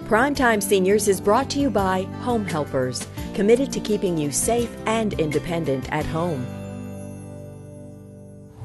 Primetime Seniors is brought to you by Home Helpers, committed to keeping you safe and independent at home.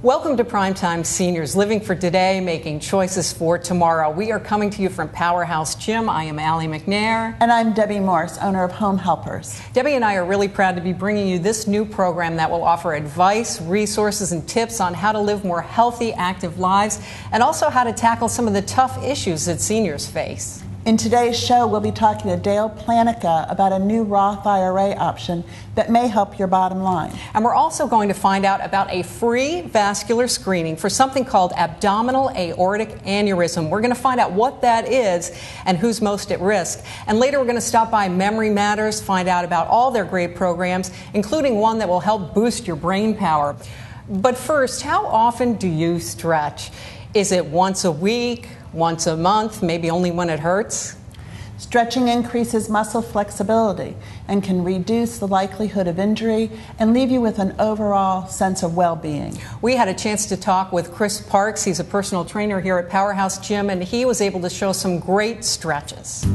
Welcome to Primetime Seniors, living for today, making choices for tomorrow. We are coming to you from Powerhouse Gym. I am Allie McNair. And I'm Debbie Morse, owner of Home Helpers. Debbie and I are really proud to be bringing you this new program that will offer advice, resources, and tips on how to live more healthy, active lives, and also how to tackle some of the tough issues that seniors face. In today's show, we'll be talking to Dale Planica about a new Roth IRA option that may help your bottom line. And we're also going to find out about a free vascular screening for something called abdominal aortic aneurysm. We're going to find out what that is and who's most at risk. And later we're going to stop by Memory Matters, find out about all their great programs, including one that will help boost your brain power. But first, how often do you stretch? Is it once a week? Once a month, maybe only when it hurts? Stretching increases muscle flexibility and can reduce the likelihood of injury and leave you with an overall sense of well-being. We had a chance to talk with Chris Parks. He's a personal trainer here at Powerhouse Gym, and he was able to show some great stretches.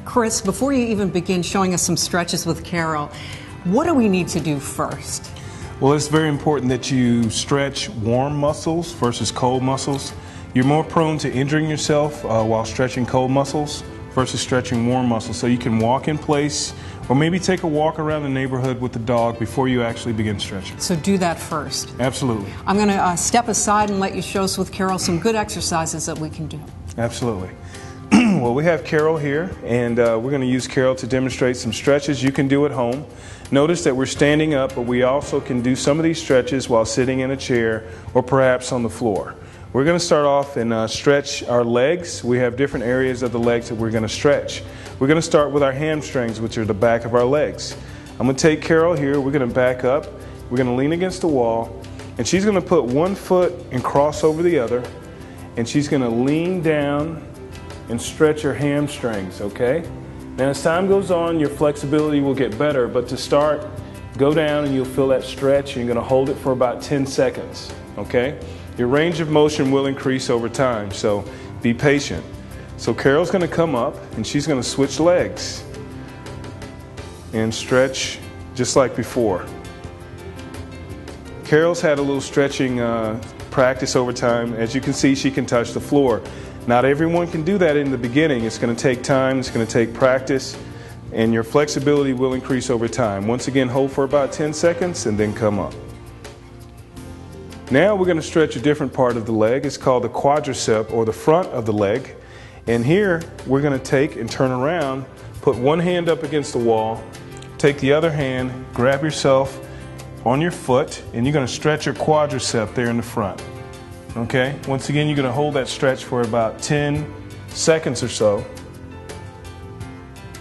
Chris, before you even begin showing us some stretches with Carol, what do we need to do first? Well, it's very important that you stretch warm muscles versus cold muscles. You're more prone to injuring yourself while stretching cold muscles versus stretching warm muscles. So you can walk in place or maybe take a walk around the neighborhood with the dog before you actually begin stretching. So do that first. Absolutely. I'm going to step aside and let you show us with Carol some good exercises that we can do. Absolutely. Well, we have Carol here, and we're going to use Carol to demonstrate some stretches you can do at home. Notice that we're standing up, but we also can do some of these stretches while sitting in a chair or perhaps on the floor. We're going to start off and stretch our legs. We have different areas of the legs that we're going to stretch. We're going to start with our hamstrings, which are the back of our legs. I'm going to take Carol here. We're going to back up. We're going to lean against the wall, and she's going to put one foot and cross over the other, and she's going to lean down and stretch your hamstrings, okay? Now as time goes on, your flexibility will get better, but to start, go down and you'll feel that stretch. You're gonna hold it for about 10 seconds, okay? Your range of motion will increase over time, so be patient. So Carol's gonna come up and she's gonna switch legs and stretch just like before. Carol's had a little stretching practice over time. As you can see, she can touch the floor. Not everyone can do that in the beginning. It's going to take time, it's going to take practice, and your flexibility will increase over time. Once again, hold for about 10 seconds and then come up. Now we're going to stretch a different part of the leg. It's called the quadricep, or the front of the leg. And here we're going to take and turn around, put one hand up against the wall, take the other hand, grab yourself on your foot, and you're going to stretch your quadricep there in the front. Okay, once again, you're going to hold that stretch for about 10 seconds or so.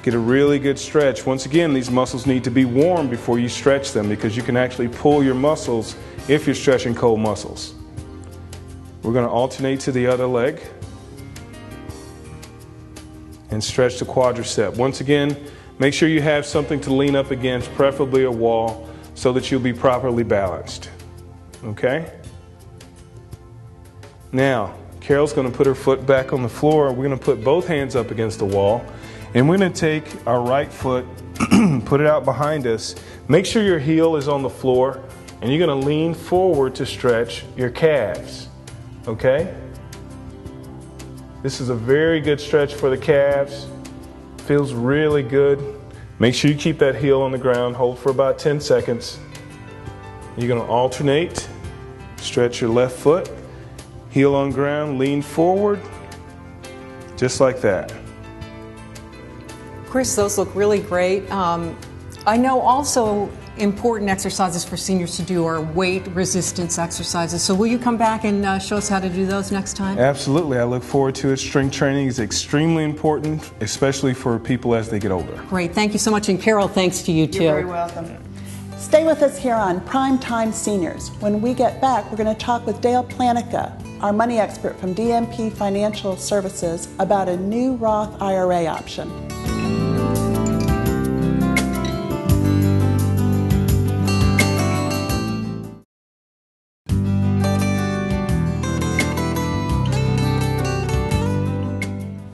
Get a really good stretch. Once again, these muscles need to be warm before you stretch them, because you can actually pull your muscles if you're stretching cold muscles. We're going to alternate to the other leg and stretch the quadricep. Once again, make sure you have something to lean up against, preferably a wall, so that you'll be properly balanced. Okay? Now, Carol's going to put her foot back on the floor. We're going to put both hands up against the wall, and we're going to take our right foot, put it out behind us. Make sure your heel is on the floor, and you're going to lean forward to stretch your calves. Okay? This is a very good stretch for the calves. Feels really good. Make sure you keep that heel on the ground. Hold for about 10 seconds. You're going to alternate. Stretch your left foot. Heel on ground, lean forward, just like that. Chris, those look really great. I know also important exercises for seniors to do are weight resistance exercises. So will you come back and show us how to do those next time? Absolutely. I look forward to it. Strength training is extremely important, especially for people as they get older. Great. Thank you so much. And Carol, thanks to you too. You're very welcome. Stay with us here on Primetime Seniors. When we get back, we're going to talk with Dale Planica, our money expert from DMP Financial Services, about a new Roth IRA option.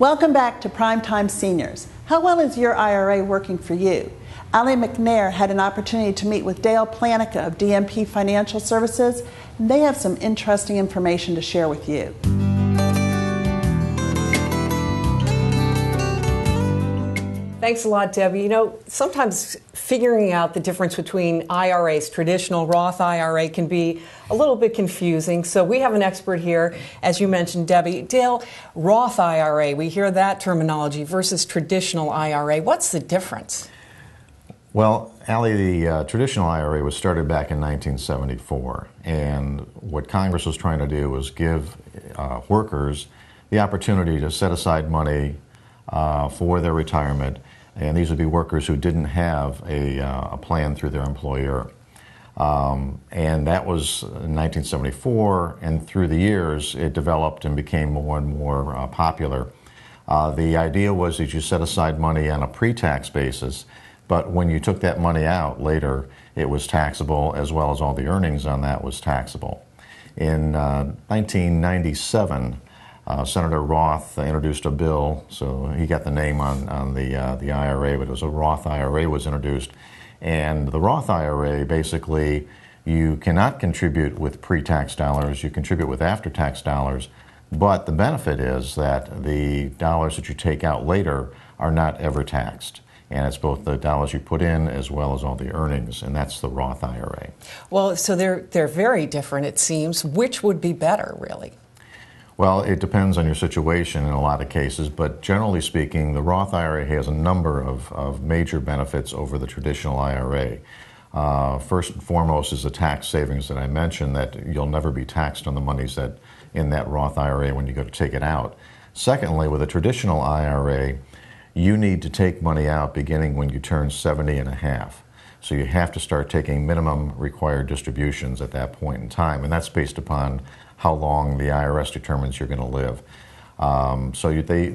Welcome back to Primetime Seniors. How well is your IRA working for you? Allie McNair had an opportunity to meet with Dale Planica of DMP Financial Services, and they have some interesting information to share with you. Thanks a lot, Debbie. You know, sometimes figuring out the difference between IRAs, traditional Roth IRA, can be a little bit confusing. So we have an expert here, as you mentioned, Debbie. Dale, Roth IRA, we hear that terminology versus traditional IRA. What's the difference? Well, Allie, the traditional IRA was started back in 1974, and what Congress was trying to do was give workers the opportunity to set aside money for their retirement, and these would be workers who didn't have a plan through their employer. And that was in 1974, and through the years it developed and became more and more popular. The idea was that you set aside money on a pre-tax basis, but when you took that money out later, it was taxable, as well as all the earnings on that was taxable. In 1997, Senator Roth introduced a bill, so he got the name on the IRA, but it was a Roth IRA was introduced. And the Roth IRA, basically, you cannot contribute with pre-tax dollars, you contribute with after-tax dollars, but the benefit is that the dollars that you take out later are not ever taxed. And it's both the dollars you put in as well as all the earnings, and that's the Roth IRA. Well, so they're very different, it seems. Which would be better, really? Well, it depends on your situation in a lot of cases, but generally speaking, the Roth IRA has a number of major benefits over the traditional IRA. First and foremost is the tax savings that I mentioned, that you'll never be taxed on the monies that in that Roth IRA when you go to take it out. Secondly, with a traditional IRA, you need to take money out beginning when you turn 70 and a half. So you have to start taking minimum required distributions at that point in time, and that's based upon how long the IRS determines you're going to live.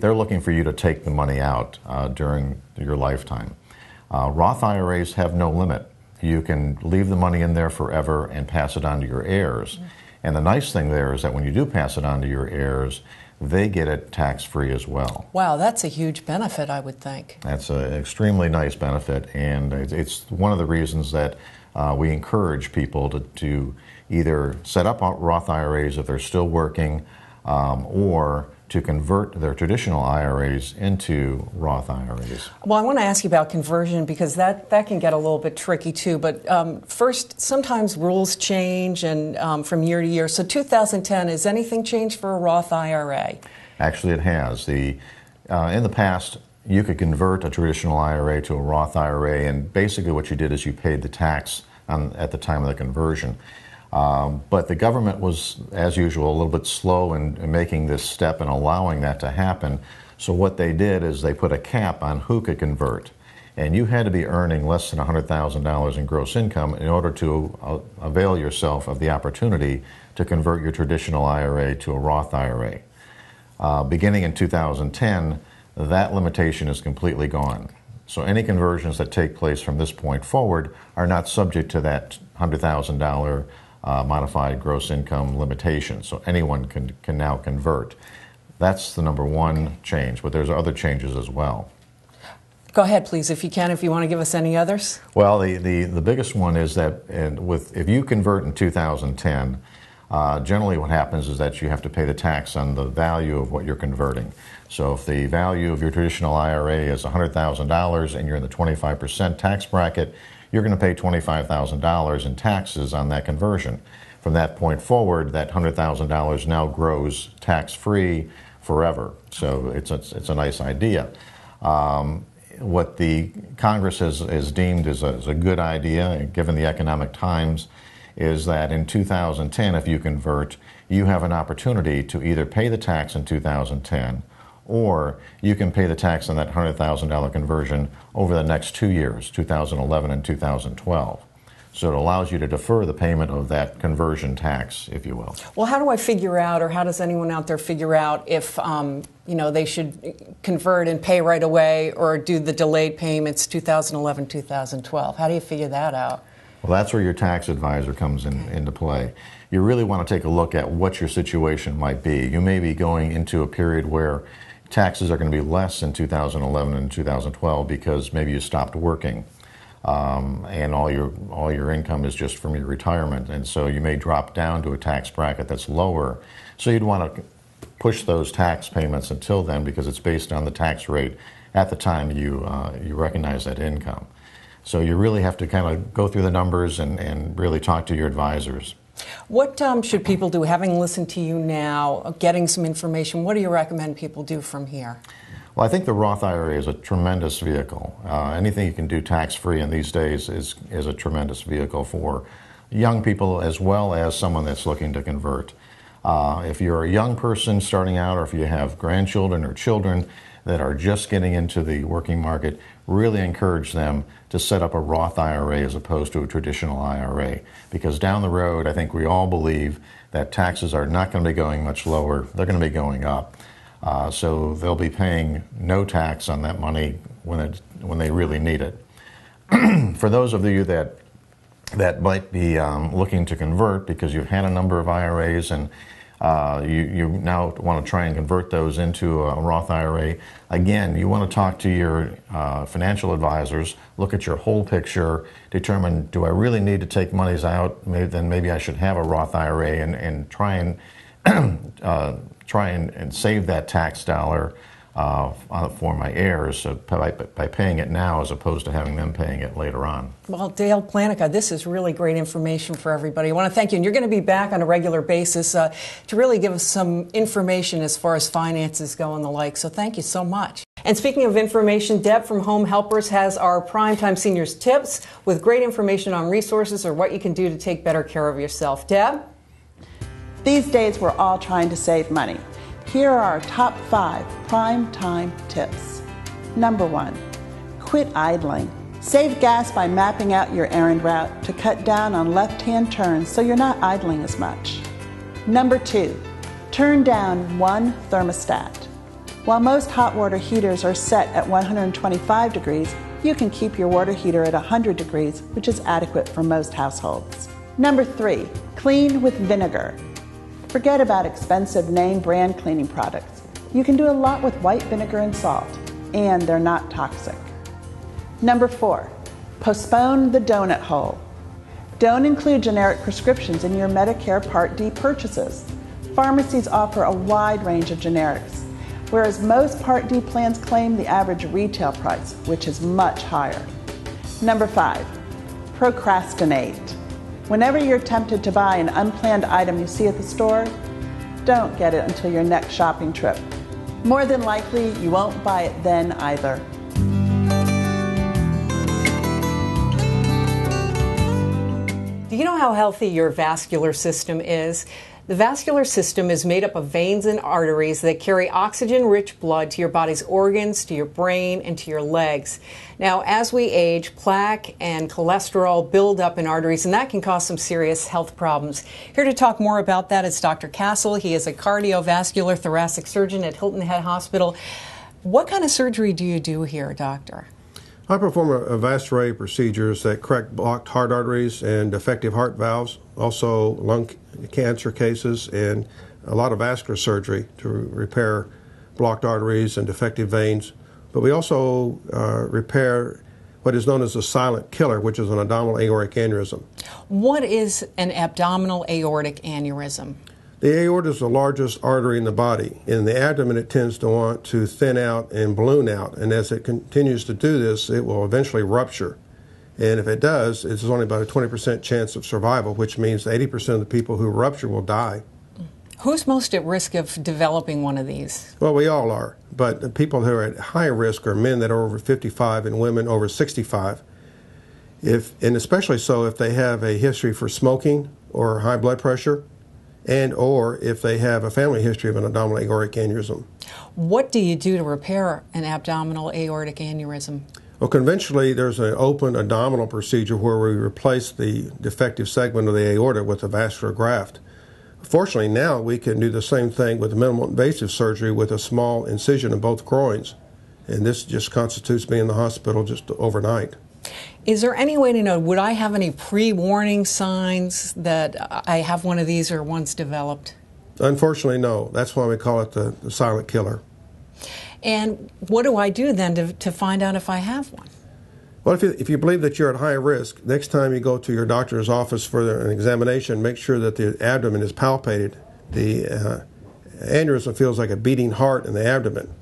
They're looking for you to take the money out during your lifetime. Roth IRAs have no limit. You can leave the money in there forever and pass it on to your heirs. And the nice thing there is that when you do pass it on to your heirs, they get it tax-free as well. Wow, that's a huge benefit, I would think. That's an extremely nice benefit, and it's one of the reasons that we encourage people to either set up Roth IRAs if they're still working, or to convert their traditional IRAs into Roth IRAs. Well, I want to ask you about conversion, because that can get a little bit tricky too. But first, sometimes rules change and from year to year. So 2010, has anything changed for a Roth IRA? Actually, it has. In the past, you could convert a traditional IRA to a Roth IRA, and basically what you did is you paid the tax at the time of the conversion. But the government was, as usual, a little bit slow in making this step and allowing that to happen. So what they did is they put a cap on who could convert. And you had to be earning less than $100,000 in gross income in order to avail yourself of the opportunity to convert your traditional IRA to a Roth IRA. Beginning in 2010, that limitation is completely gone. So any conversions that take place from this point forward are not subject to that $100,000 modified gross income limitation. So anyone can now convert. That's the number one change, but there's other changes as well. Go ahead, please, if you can, if you want to give us any others. Well, the biggest one is that if you convert in 2010, generally what happens is that you have to pay the tax on the value of what you're converting. So if the value of your traditional IRA is $100,000 and you're in the 25% tax bracket, you're going to pay $25,000 in taxes on that conversion. From that point forward, that $100,000 now grows tax-free forever. So it's a nice idea. What the Congress has deemed as a good idea, given the economic times, is that in 2010, if you convert, you have an opportunity to either pay the tax in 2010, or you can pay the tax on that $100,000 conversion over the next 2 years, 2011 and 2012. So it allows you to defer the payment of that conversion tax, if you will. Well, how do I figure out, or how does anyone out there figure out if they should convert and pay right away, or do the delayed payments 2011, 2012? How do you figure that out? Well, that's where your tax advisor comes into play. You really want to take a look at what your situation might be. You may be going into a period where taxes are going to be less in 2011 and 2012 because maybe you stopped working. And all your income is just from your retirement, and so you may drop down to a tax bracket that's lower. So you'd want to push those tax payments until then because it's based on the tax rate at the time you recognize that income. So you really have to kind of go through the numbers and really talk to your advisors. What should people do, having listened to you now, getting some information? What do you recommend people do from here? Well, I think the Roth IRA is a tremendous vehicle. Anything you can do tax-free in these days is a tremendous vehicle for young people as well as someone that's looking to convert. If you're a young person starting out, or if you have grandchildren or children that are just getting into the working market, really encourage them to set up a Roth IRA as opposed to a traditional IRA. Because down the road, I think we all believe that taxes are not going to be going much lower. They're going to be going up. So they'll be paying no tax on that money when they really need it. For those of you that might be looking to convert because you've had a number of IRAs and you now want to try and convert those into a Roth IRA, again, you want to talk to your financial advisors, look at your whole picture, determine, do I really need to take monies out? Then maybe I should have a Roth IRA and try and save that tax dollar for my heirs by paying it now as opposed to having them paying it later on. Well, Dale Planica, this is really great information for everybody. I want to thank you. And you're going to be back on a regular basis to really give us some information as far as finances go and the like. So thank you so much. And speaking of information, Deb from Home Helpers has our Primetime Seniors tips with great information on resources or what you can do to take better care of yourself. Deb? These days, we're all trying to save money. Here are our top 5 prime time tips. Number 1, quit idling. Save gas by mapping out your errand route to cut down on left-hand turns so you're not idling as much. Number 2, turn down one thermostat. While most hot water heaters are set at 125 degrees, you can keep your water heater at 100 degrees, which is adequate for most households. Number 3, clean with vinegar. Forget about expensive name brand cleaning products. You can do a lot with white vinegar and salt, and they're not toxic. Number 4, postpone the donut hole. Don't include generic prescriptions in your Medicare Part D purchases. Pharmacies offer a wide range of generics, whereas most Part D plans claim the average retail price, which is much higher. Number 5, procrastinate. Whenever you're tempted to buy an unplanned item you see at the store, don't get it until your next shopping trip. More than likely, you won't buy it then either. Do you know how healthy your vascular system is? The vascular system is made up of veins and arteries that carry oxygen-rich blood to your body's organs, to your brain, and to your legs. Now, as we age, plaque and cholesterol build up in arteries, and that can cause some serious health problems. Here to talk more about that is Dr. Castle. He is a cardiovascular thoracic surgeon at Hilton Head Hospital. What kind of surgery do you do here, doctor? I perform a vast array of procedures that correct blocked heart arteries and defective heart valves, also lung cancer cases, and a lot of vascular surgery to repair blocked arteries and defective veins. But we also repair what is known as a silent killer, which is an abdominal aortic aneurysm. What is an abdominal aortic aneurysm? The aorta is the largest artery in the body. In the abdomen, it tends to want to thin out and balloon out, and as it continues to do this, it will eventually rupture. And if it does, it's only about a 20% chance of survival, which means 80% of the people who rupture will die. Who's most at risk of developing one of these? Well, we all are, but the people who are at high risk are men that are over 55 and women over 65. And especially so if they have a history for smoking or high blood pressure, and or if they have a family history of an abdominal aortic aneurysm. What do you do to repair an abdominal aortic aneurysm? Well, conventionally, there's an open abdominal procedure where we replace the defective segment of the aorta with a vascular graft. Fortunately, now we can do the same thing with minimal invasive surgery with a small incision in both groins, and this just constitutes me in the hospital just overnight. Is there any way to know, would I have any pre-warning signs that I have one of these or one's developed? Unfortunately, no. That's why we call it the silent killer. And what do I do then to find out if I have one? Well, if you believe that you're at high risk, next time you go to your doctor's office for an examination, make sure that the abdomen is palpated. The aneurysm feels like a beating heart in the abdomen.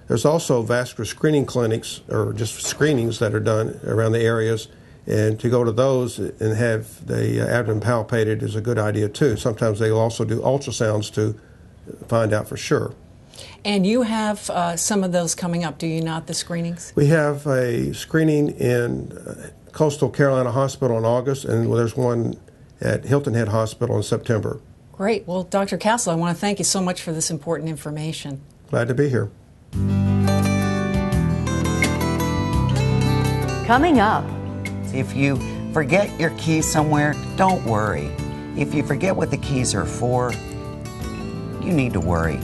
There's also vascular screening clinics, or just screenings that are done around the areas, and to go to those and have the abdomen palpated is a good idea too. Sometimes they'll also do ultrasounds to find out for sure. And you have some of those coming up, do you not, the screenings? We have a screening in Coastal Carolina Hospital in August, and there's one at Hilton Head Hospital in September. Great. Well, Dr. Castle, I want to thank you so much for this important information. Glad to be here. Coming up. If you forget your keys somewhere, don't worry. If you forget what the keys are for, you need to worry.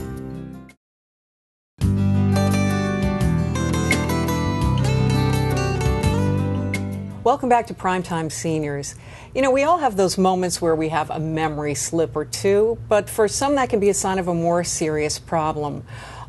Welcome back to Primetime Seniors. You know, we all have those moments where we have a memory slip or two, but for some that can be a sign of a more serious problem.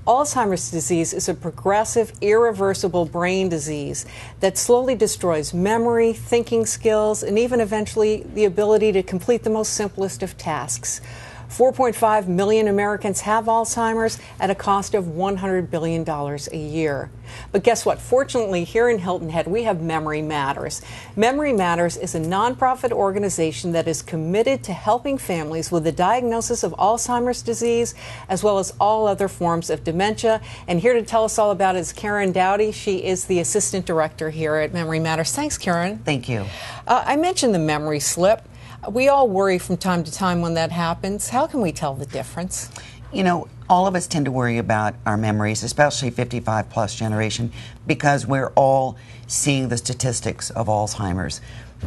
Alzheimer's disease is a progressive, irreversible brain disease that slowly destroys memory, thinking skills, and even eventually the ability to complete the most simplest of tasks. 4.5 million Americans have Alzheimer's at a cost of $100 billion a year. But guess what? Fortunately, here in Hilton Head, we have Memory Matters. Memory Matters is a nonprofit organization that is committed to helping families with the diagnosis of Alzheimer's disease, as well as all other forms of dementia. And here to tell us all about it is Karen Dowdy. She is the assistant director here at Memory Matters. Thanks, Karen. Thank you. I mentioned the memory slip. We all worry from time to time when that happens. How can we tell the difference? You know, all of us tend to worry about our memories, especially 55-plus generation, because we're all seeing the statistics of Alzheimer's.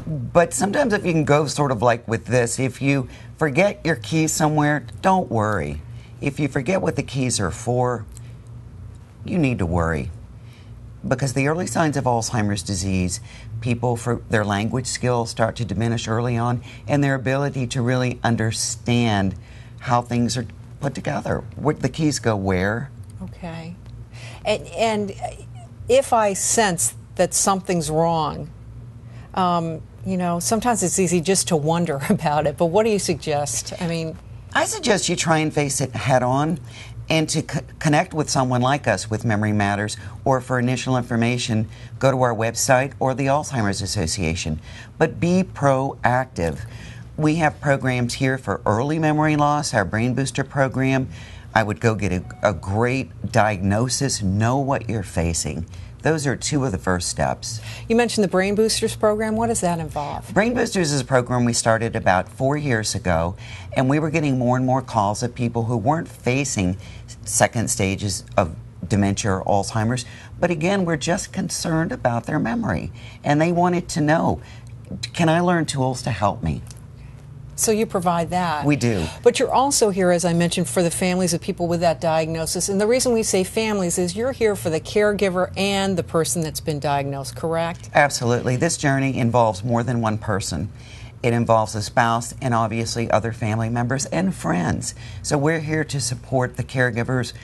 But sometimes if you can go sort of like with this, if you forget your keys somewhere, don't worry. If you forget what the keys are for, you need to worry. Because the early signs of Alzheimer's disease, people, for their language skills start to diminish early on, and their ability to really understand how things are put together. What the keys go where. Okay. And if I sense that something's wrong, you know, sometimes it's easy just to wonder about it, but what do you suggest? I suggest you try and face it head on, and to connect with someone like us with Memory Matters, or for initial information, go to our website or the Alzheimer's Association. But be proactive. We have programs here for early memory loss, our Brain Booster program. I would go get a great diagnosis, know what you're facing. Those are two of the first steps. You mentioned the Brain Boosters program. What does that involve? Brain Boosters is a program we started about 4 years ago, and we were getting more and more calls of people who weren't facing second stages of dementia or Alzheimer's, but again, we're just concerned about their memory, and they wanted to know, can I learn tools to help me? So you provide that. We do. But you're also here, as I mentioned, for the families of people with that diagnosis. And the reason we say families is you're here for the caregiver and the person that's been diagnosed, correct? Absolutely. This journey involves more than one person. It involves a spouse and obviously other family members and friends. So we're here to support the caregivers.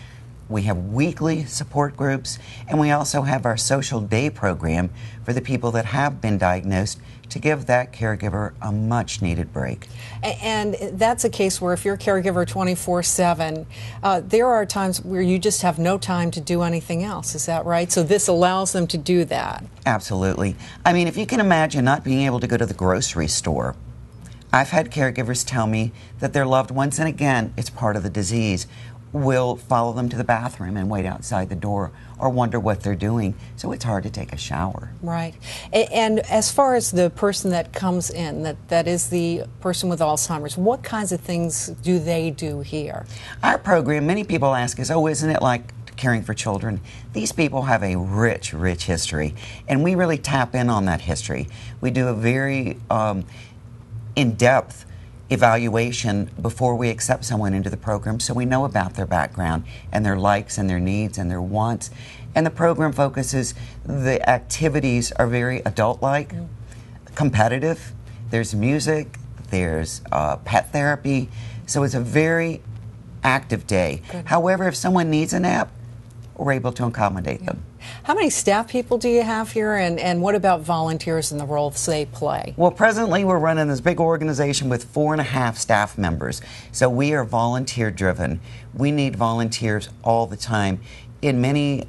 We have weekly support groups, and we also have our social day program for the people that have been diagnosed to give that caregiver a much needed break. And that's a case where if you're a caregiver 24/7, there are times where you just have no time to do anything else. Is that right? So this allows them to do that. Absolutely. I mean, if you can imagine not being able to go to the grocery store. I've had caregivers tell me that their loved ones, and again, it's part of the disease, will follow them to the bathroom and wait outside the door or wonder what they're doing. So it's hard to take a shower. Right. And as far as the person that comes in, that is the person with Alzheimer's, what kinds of things do they do here? Our program, many people ask us, oh, isn't it like caring for children? These people have a rich, rich history, and we really tap in on that history. We do a very in-depth evaluation before we accept someone into the program, so we know about their background and their likes and their needs and their wants. And the program focuses, the activities are very adult-like, competitive. There's music, there's pet therapy, so it's a very active day. Good. However, if someone needs a nap, we're able to accommodate them. How many staff people do you have here, and what about volunteers and the roles they play? Well, presently we're running this big organization with 4.5 staff members. So we are volunteer driven. We need volunteers all the time in many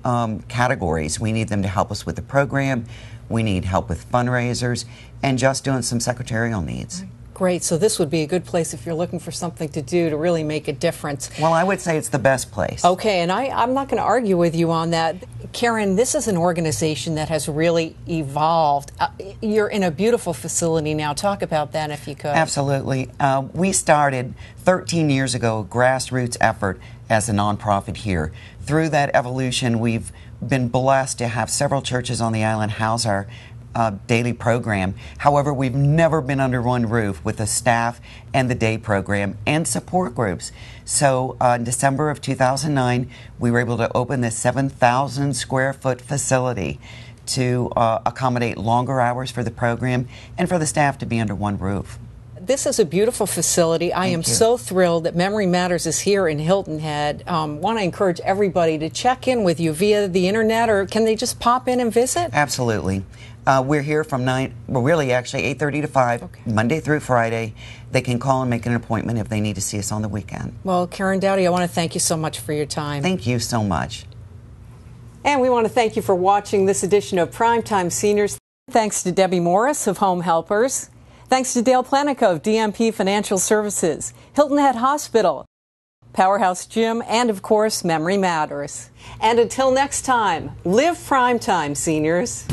categories. We need them to help us with the program. We need help with fundraisers and just doing some secretarial needs. Great. So this would be a good place if you're looking for something to do to really make a difference. Well, I would say it's the best place. Okay, and I'm not going to argue with you on that. Karen, this is an organization that has really evolved. You're in a beautiful facility now. Talk about that if you could. Absolutely. We started 13 years ago, a grassroots effort as a nonprofit here. Through that evolution, we've been blessed to have several churches on the island house our daily program. However, we've never been under one roof with the staff and the day program and support groups. So in December of 2009, we were able to open this 7,000 square foot facility to accommodate longer hours for the program and for the staff to be under one roof. This is a beautiful facility. I am so thrilled that Memory Matters is here in Hilton Head. Want to encourage everybody to check in with you via the internet, or can they just pop in and visit? Absolutely. We're here from 8:30 to 5, okay, Monday through Friday. They can call and make an appointment if they need to see us on the weekend. Well, Karen Dowdy, I want to thank you so much for your time. Thank you so much. And we want to thank you for watching this edition of Primetime Seniors. Thanks to Debbie Morris of Home Helpers. Thanks to Dale Planico of DMP Financial Services, Hilton Head Hospital, Powerhouse Gym, and of course, Memory Matters. And until next time, live Primetime, seniors.